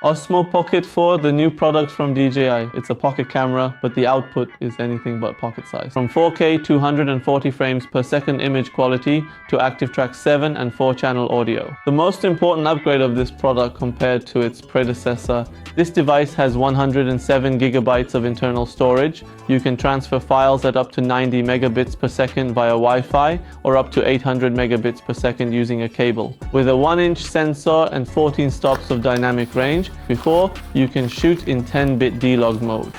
Osmo Pocket 4, the new product from DJI. It's a pocket camera, but the output is anything but pocket size. From 4K 240 frames per second image quality to Active Track 7 and 4-channel audio. The most important upgrade of this product compared to its predecessor, this device has 107 gigabytes of internal storage. You can transfer files at up to 90 megabits per second via Wi-Fi or up to 800 megabits per second using a cable. With a 1-inch sensor and 14 stops of dynamic range, before you can shoot in 10-bit D-Log mode.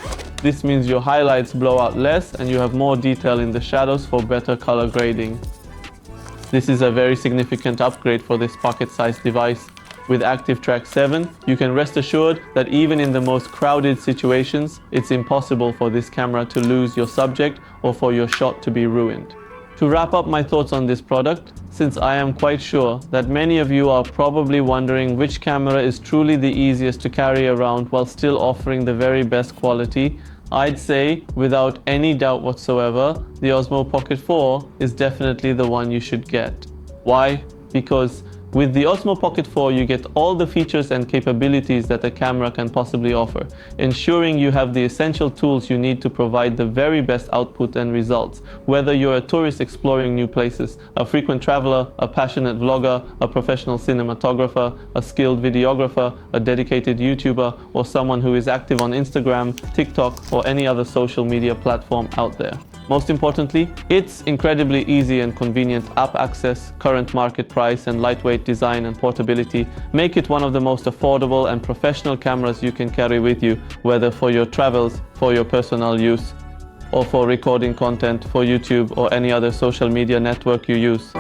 This means your highlights blow out less and you have more detail in the shadows for better color grading. This is a very significant upgrade for this pocket-sized device. With Active Track 7, you can rest assured that even in the most crowded situations, it's impossible for this camera to lose your subject or for your shot to be ruined. To wrap up my thoughts on this product, since I am quite sure that many of you are probably wondering which camera is truly the easiest to carry around while still offering the very best quality, I'd say, without any doubt whatsoever, the Osmo Pocket 4 is definitely the one you should get. Why? Because with the Osmo Pocket 4, you get all the features and capabilities that a camera can possibly offer, ensuring you have the essential tools you need to provide the very best output and results. Whether you're a tourist exploring new places, a frequent traveler, a passionate vlogger, a professional cinematographer, a skilled videographer, a dedicated YouTuber, or someone who is active on Instagram, TikTok, or any other social media platform out there. Most importantly, its incredibly easy and convenient app access, current market price, and lightweight design and portability make it one of the most affordable and professional cameras you can carry with you, whether for your travels, for your personal use, or for recording content for YouTube or any other social media network you use.